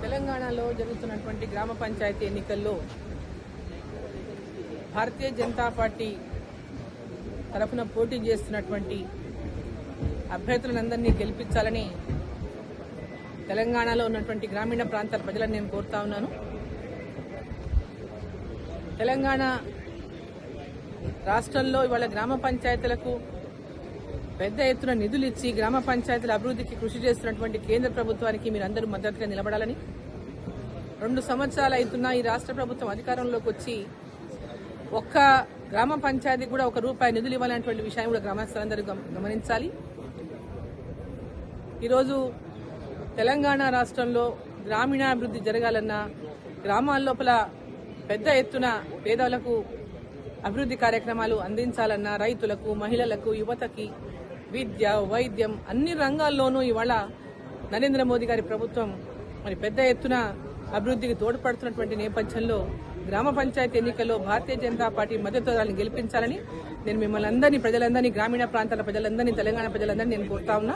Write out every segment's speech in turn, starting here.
తెలంగాణలో జరుగుతున్నటువంటి గ్రామ పంచాయతీ ఎన్నికల్లో భారతీయ జనతా పార్టీ తరఫున పోటీ చేస్తున్నటువంటి అభ్యర్థులందరినీ గెలిపించాలని తెలంగాణలో ఉన్నటువంటి గ్రామీణ ప్రాంతాల ప్రజలను నేను కోరుతా ఉన్నాను. తెలంగాణ రాష్ట్రంలో ఇవాళ గ్రామ పంచాయతీలకు పెద్ద ఎత్తున నిధులు ఇచ్చి గ్రామ పంచాయతీల అభివృద్ధికి కృషి చేస్తున్నటువంటి కేంద్ర ప్రభుత్వానికి మీరందరూ మద్దతుగా నిలబడాలని, 2 సంవత్సరాలు అవుతున్నా ఈ రాష్ట్ర ప్రభుత్వం అధికారంలోకి వచ్చి ఒక్క గ్రామ పంచాయతీ కూడా ₹1 నిధులు ఇవ్వాలనేటువంటి విషయాన్ని కూడా గ్రామస్తులందరూ గమనించాలి. ఈరోజు తెలంగాణ రాష్ట్రంలో గ్రామీణాభివృద్ధి జరగాలన్నా, గ్రామాల లోపల పెద్ద ఎత్తున పేదలకు అభివృద్ధి కార్యక్రమాలు అందించాలన్నా, రైతులకు, మహిళలకు, యువతకి విద్య, వైద్యం అన్ని రంగాల్లోనూ ఇవాళ నరేంద్ర మోదీ గారి ప్రభుత్వం పెద్ద ఎత్తున అభివృద్ధికి తోడ్పడుతున్నటువంటి నేపథ్యంలో గ్రామ పంచాయతీ ఎన్నికల్లో భారతీయ జనతా పార్టీ మద్దతుదారులను గెలిపించాలని నేను మిమ్మల్ని అందరినీ, ప్రజలందరినీ, గ్రామీణ ప్రాంతాల ప్రజలందరినీ, తెలంగాణ ప్రజలందరినీ నేను కోరుతా ఉన్నా.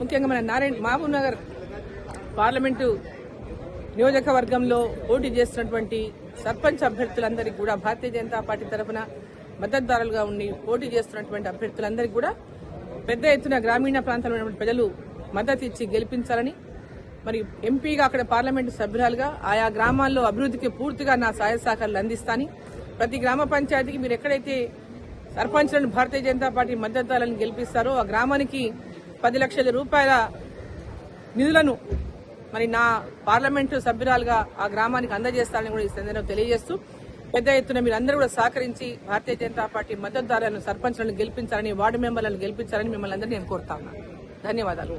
ముఖ్యంగా మన మహబూబ్ నగర్ పార్లమెంటు నియోజకవర్గంలో పోటీ చేస్తున్నటువంటి సర్పంచ్ అభ్యర్థులందరికీ కూడా భారతీయ జనతా పార్టీ తరఫున మద్దతుదారులుగా ఉండి పోటీ చేస్తున్నటువంటి అభ్యర్థులందరికీ కూడా పెద్ద ఎత్తున గ్రామీణ ప్రాంతాల్లో ఉన్నటువంటి ప్రజలు మద్దతు ఇచ్చి గెలిపించాలని, మరి ఎంపీగా అక్కడ పార్లమెంటు సభ్యురాలుగా ఆయా గ్రామాల్లో అభివృద్ధికి పూర్తిగా నా సహాయ సహకారాలు అందిస్తాను. ప్రతి గ్రామ పంచాయతీకి మీరు ఎక్కడైతే సర్పంచ్లను భారతీయ జనతా పార్టీ మద్దతుదారులను గెలిపిస్తారో ఆ గ్రామానికి 10 లక్షల రూపాయల నిధులను మరి నా పార్లమెంటు సభ్యురాలుగా ఆ గ్రామానికి అందజేస్తారని కూడా ఈ సందర్భంగా తెలియజేస్తూ, పెద్ద ఎత్తున మీరందరూ కూడా సహకరించి భారతీయ జనతా పార్టీ మద్దతుదారులను, సర్పంచ్లను గెలిపించాలని, వార్డు మెంబర్లను గెలిపించాలని మిమ్మల్ని అందరినీ నేను కోరుతా ఉన్నాను. ధన్యవాదాలు.